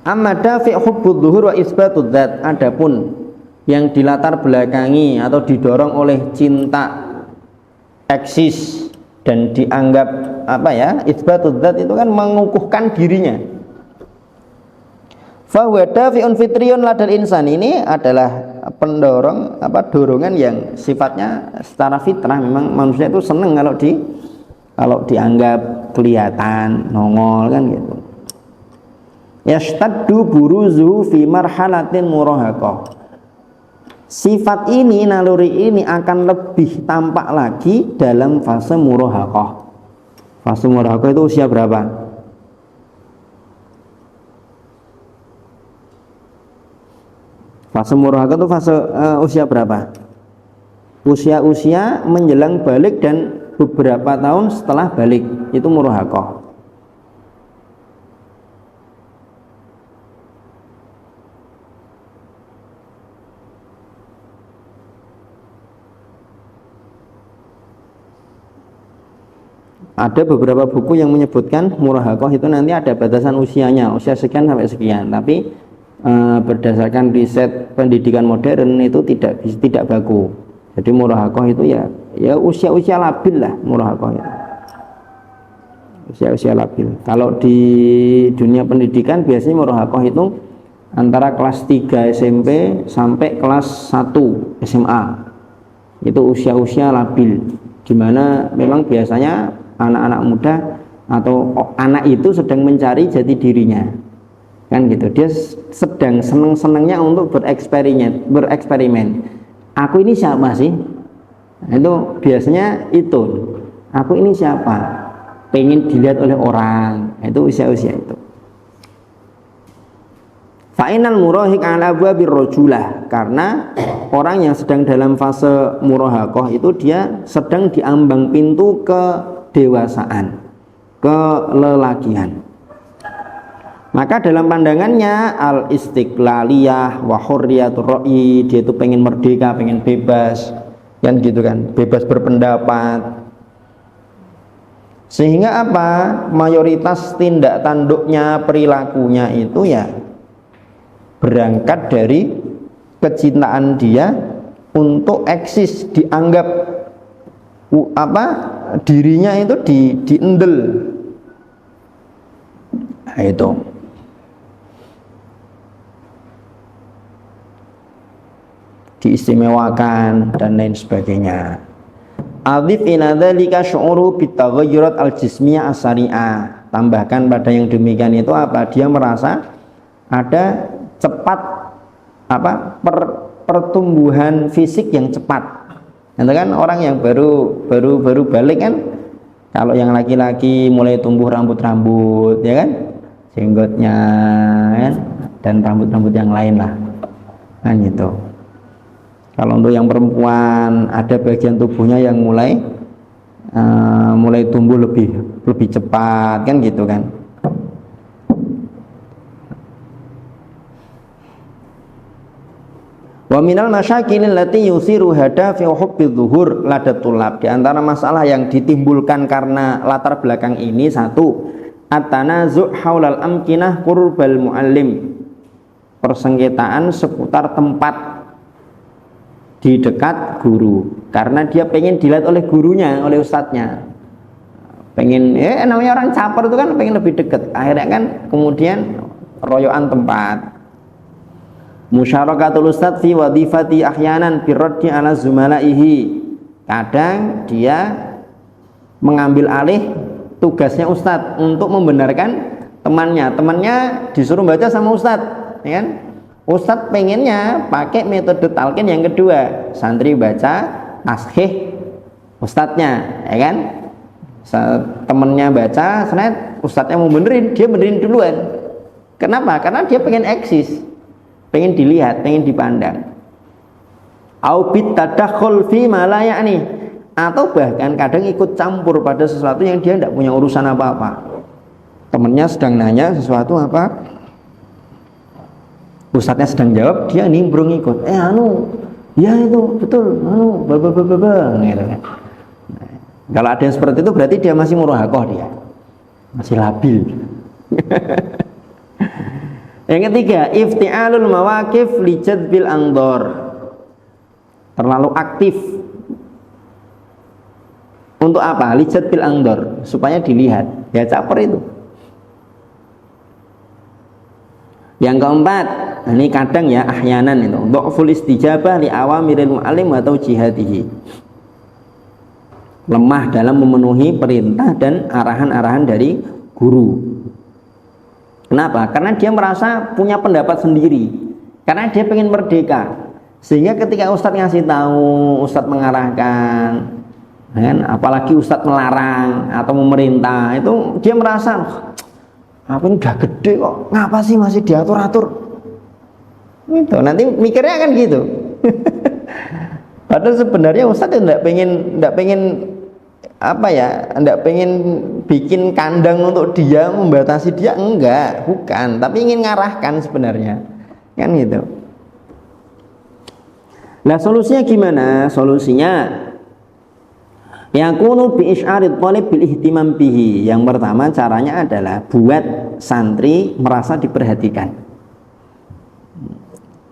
Amma dafi' hubbud zuhur wa isbatud dzat, adapun yang dilatar belakangi atau didorong oleh cinta eksis dan dianggap isbatud dzat itu kan mengukuhkan dirinya. Fa huwa dafi'un fitriyun ladal insan, ini adalah pendorong dorongan yang sifatnya secara fitrah. Memang manusia itu senang kalau dianggap kelihatan nongol kan gitu. Yashtaddu buruzuhu fi marhalatin murahaqah, sifat ini, naluri ini akan lebih tampak lagi dalam fase murahaqah. Fase murahaqah itu usia berapa? Fase murahaqah itu fase usia berapa? Usia menjelang balik dan beberapa tahun setelah balik, itu murahaqah. Ada beberapa buku yang menyebutkan murahaqah itu nanti ada batasan usianya, usia sekian sampai sekian. Tapi berdasarkan riset pendidikan modern itu tidak baku. Jadi murahaqah itu ya usia labil lah, murahaqah ya. Usia labil. Kalau di dunia pendidikan biasanya murahaqah itu antara kelas 3 SMP sampai kelas 1 SMA. Itu usia labil, di mana memang biasanya anak-anak muda atau anak itu sedang mencari jati dirinya, kan gitu. Dia sedang senang-senangnya untuk bereksperimen. Aku ini siapa sih? Itu biasanya aku ini siapa? Pengen dilihat oleh orang. Itu usia-usia itu. Fa'inal murahiq ala abwabir rajulah, karena orang yang sedang dalam fase murahaqah itu dia sedang diambang pintu kedewasaan, kelelakian. Maka dalam pandangannya al-istiqlaliyah wa hurriyatur ra'yi, dia itu pengen merdeka, pengen bebas, kan gitu kan, bebas berpendapat. Sehingga mayoritas tindak tanduknya, perilakunya itu ya berangkat dari kecintaan dia untuk eksis, dianggap dirinya itu diendel. Nah, itu diistimewakan dan lain sebagainya. Adhif ila dzalika syu'uru bitaghayyurat al-jismiyah as-sari'ah. Tambahkan pada yang demikian itu dia merasa ada cepat pertumbuhan fisik yang cepat. Itu kan orang yang baru balik kan, kalau yang laki-laki mulai tumbuh rambut-rambut ya kan, jenggotnya kan, dan rambut-rambut yang lain lah kan gitu. Kalau untuk yang perempuan ada bagian tubuhnya yang mulai tumbuh lebih cepat kan gitu kan. Wa minal masyakil allati yusiru hadafi hubbi dzuhur ladatul lab, di antara masalah yang ditimbulkan karena latar belakang ini, satu, at-tanazu' haulal amkinah qurbal muallim, persengketaan seputar tempat di dekat guru, karena dia pengen dilihat oleh gurunya, oleh ustadznya. Pengen namanya orang caper itu kan pengen lebih dekat, akhirnya kan kemudian royoan tempat. Musyarakatul ustadz fi wadifati ahyanan birraddi ala zumalaihi, kadang dia mengambil alih tugasnya ustadz untuk membenarkan temannya disuruh baca sama ustadz, ya kan? Ustadz pengennya pakai metode talqin yang kedua, santri baca tashih ustadznya, ya kan? Temennya baca, ustadznya mau benerin, dia benerin duluan. Kenapa? Karena dia pengen eksis, pengen dilihat, pengen dipandang. Au bit tadakhul fi ma la ya'ni, atau bahkan kadang ikut campur pada sesuatu yang dia tidak punya urusan apa-apa. Temennya sedang nanya sesuatu ustadznya sedang jawab, dia nimbrung ikut. Ya itu betul, gitu kan. Kalau ada yang seperti itu berarti dia masih murahaqah, dia masih labil. Yang ketiga, ifti'alul mawaqif li jadbil angdor. Terlalu aktif. Untuk apa? Li jadbil angdor, supaya dilihat. Ya caper itu. Yang keempat, ini kadang ya ahyanan itu, dhaful istijabah li awamiril mu'allim atau jihadihi. Lemah dalam memenuhi perintah dan arahan-arahan dari guru. Kenapa? Karena dia merasa punya pendapat sendiri. Karena dia pengen merdeka. Sehingga ketika ustadz ngasih tahu, ustadz mengarahkan, kan? Apalagi ustadz melarang atau memerintah, itu dia merasa, apa ini udah gede kok, ngapa sih masih diatur-atur? Gitu. Nanti mikirnya kan gitu. Padahal sebenarnya ustadz tidak pengen apa ya, tidak pengen bikin kandang untuk dia, membatasi dia, enggak, bukan, tapi ingin ngarahkan sebenarnya, kan gitu. Nah solusinya gimana? Solusinya yakunu bi isy'arid thalib bil ihtimam bihi. Yang pertama caranya adalah buat santri merasa diperhatikan.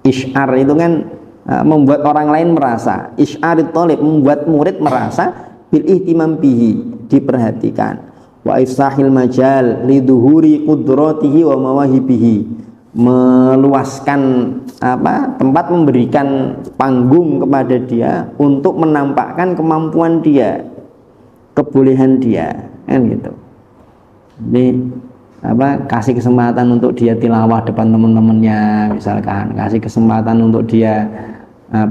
Isy'ar itu kan membuat orang lain merasa, isy'arid thalib membuat murid merasa bil ihtimam bihi, diperhatikan. Wa ifsahil majal liduhuri qudratihi wa mawahibihi, meluaskan tempat, memberikan panggung kepada dia untuk menampakkan kemampuan dia, kebolehan dia, kan gitu. Jadi kasih kesempatan untuk dia tilawah depan teman-temannya, misalkan kasih kesempatan untuk dia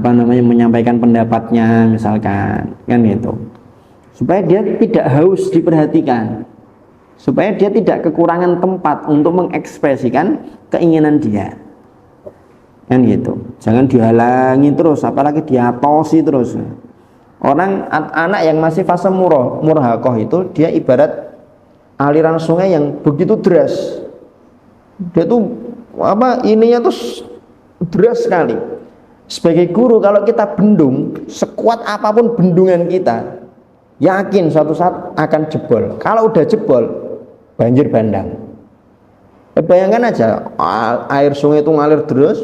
menyampaikan pendapatnya, misalkan, kan gitu, supaya dia tidak haus diperhatikan, supaya dia tidak kekurangan tempat untuk mengekspresikan keinginan dia, kan gitu. Jangan dihalangi terus, apalagi diatosi terus. Anak yang masih fase murhaqah itu dia ibarat aliran sungai yang begitu deras. Dia tuh ininya tuh deras sekali. Sebagai guru, kalau kita bendung, sekuat apapun bendungan kita, yakin suatu saat akan jebol. Kalau udah jebol, banjir bandang. Bayangkan aja, air sungai itu ngalir terus,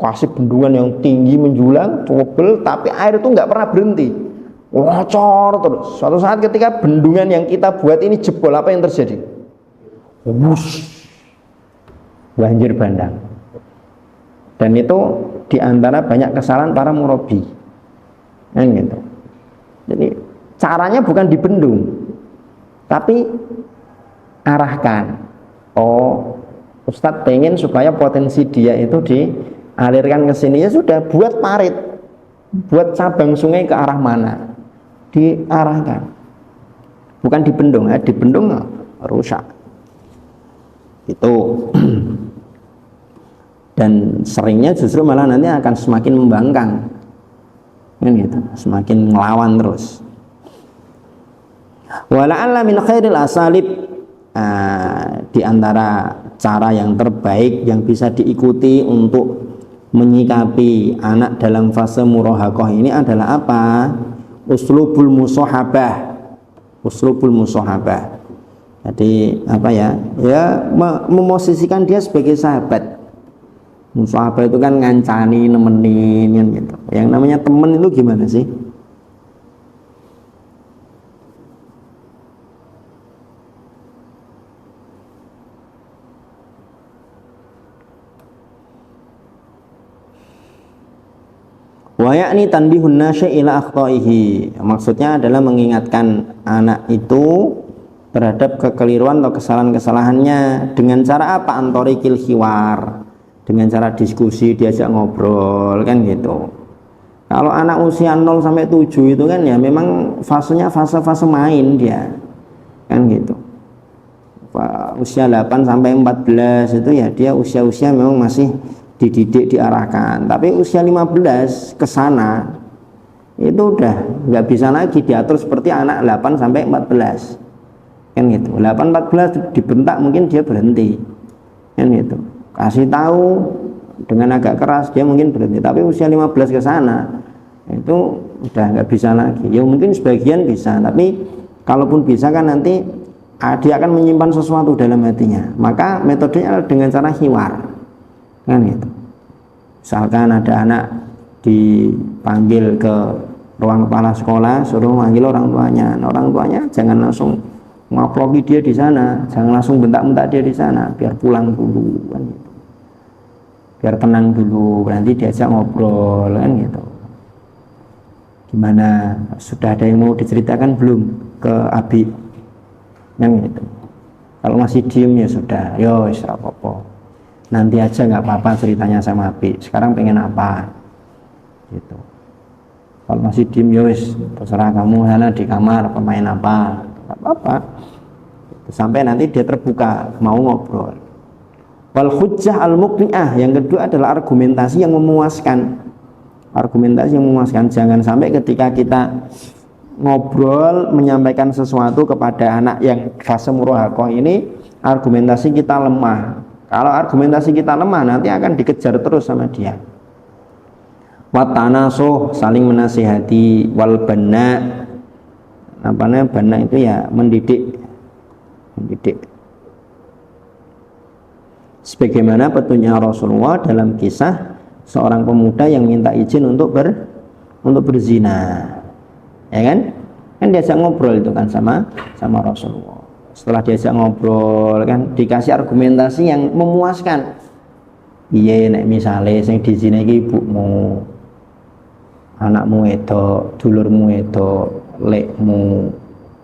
kasih bendungan yang tinggi menjulang, tebel, tapi air itu nggak pernah berhenti, ngocor terus. Suatu saat ketika bendungan yang kita buat ini jebol, apa yang terjadi? Banjir bandang. Dan itu diantara banyak kesalahan para murabi, kan gitu. Jadi caranya bukan dibendung, tapi arahkan. Ustadz pengen supaya potensi dia itu dialirkan ke sini, ya sudah, buat parit, buat cabang sungai ke arah mana, diarahkan, bukan dibendung. Dibendung rusak itu. Dan seringnya justru malah nanti akan semakin membangkang, kan gitu, semakin melawan terus. Wala'alla min khairil asalib, di antara cara yang terbaik yang bisa diikuti untuk menyikapi anak dalam fase murahaqah ini adalah apa? Uslubul musahabah. Uslubul musahabah. Jadi memosisikan dia sebagai sahabat. Musahabah itu kan ngancani, nemenin, kan gitu. Yang namanya temen itu gimana sih? Wa ya'ni tanbihun nasyi' ila akhtaihi. Maksudnya adalah mengingatkan anak itu terhadap kekeliruan atau kesalahan-kesalahannya dengan cara apa? Antorikil hiwar, dengan cara diskusi, diajak ngobrol, kan gitu. Kalau anak usia 0 sampai 7 itu kan ya memang fasenya fase-fase main dia, kan gitu. Usia 8 sampai 14 itu ya dia usia-usia memang masih dididik, diarahkan. Tapi usia 15 ke sana itu udah nggak bisa lagi diatur seperti anak 8 sampai 14, kan gitu. 8-14 dibentak mungkin dia berhenti, kan gitu. Kasih tahu dengan agak keras dia mungkin berhenti. Tapi usia 15 ke sana itu udah nggak bisa lagi. Ya mungkin sebagian bisa, tapi kalaupun bisa kan nanti dia akan menyimpan sesuatu dalam hatinya. Maka metodenya adalah dengan cara hiwar. kan gitu. Misalkan ada anak dipanggil ke ruang kepala sekolah, suruh manggil orang tuanya. Nah, orang tuanya jangan langsung ngaploki dia di sana, jangan langsung bentak-bentak dia di sana, biar pulang dulu kan gitu. Biar tenang dulu, nanti diajak ngobrol kan gitu. Gimana, sudah ada yang mau diceritakan belum ke Abi? Yang gitu. Kalau masih diem ya sudah, yo wis ora apa-apa. Nanti aja nggak apa-apa ceritanya sama Abi. Sekarang pengen apa? Gitu. Kalau masih diem ya wis terserah kamu, sana di kamar pemain apa, nggak apa-apa. Sampai nanti dia terbuka mau ngobrol. Wal hujjah al muqni'ah, yang kedua adalah argumentasi yang memuaskan. Argumentasi yang memuaskan, jangan sampai ketika kita ngobrol menyampaikan sesuatu kepada anak yang fase murahakoh ini argumentasi kita lemah. Kalau argumentasi kita lemah nanti akan dikejar terus sama dia. Watanasuh, saling menasihati. Wal bana, apa namanya bana itu ya mendidik. Sebagaimana petunjuk Rasulullah dalam kisah seorang pemuda yang minta izin untuk berzina, ya kan diajak ngobrol itu kan sama Rasulullah. Setelah diajak ngobrol kan dikasih argumentasi yang memuaskan. Iya, nek misale sing dizina iki ibumu, anakmu itu, dulurmu itu, lekmu,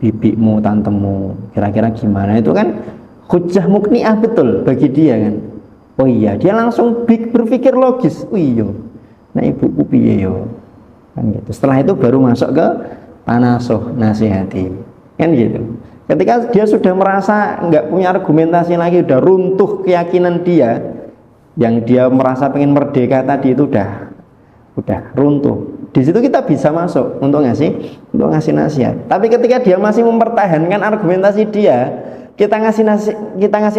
bibikmu, tantemu, kira-kira gimana? Itu kan hujjah mukniah betul bagi dia kan. Oh iya, dia langsung berpikir logis. Oh iya, nah ibuku piye yo kan gitu. Setelah itu baru masuk ke tanasuh, nasihati kan gitu. Ketika dia sudah merasa nggak punya argumentasi lagi, udah runtuh keyakinan dia, yang dia merasa pengen merdeka tadi itu udah runtuh. Di situ kita bisa masuk untuk ngasih nasihat. Tapi ketika dia masih mempertahankan argumentasi dia, kita ngasih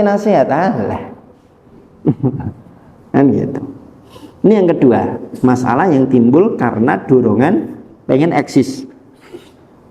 nasihat, alah. Kan gitu. Ini yang kedua, masalah yang timbul karena dorongan pengen eksis.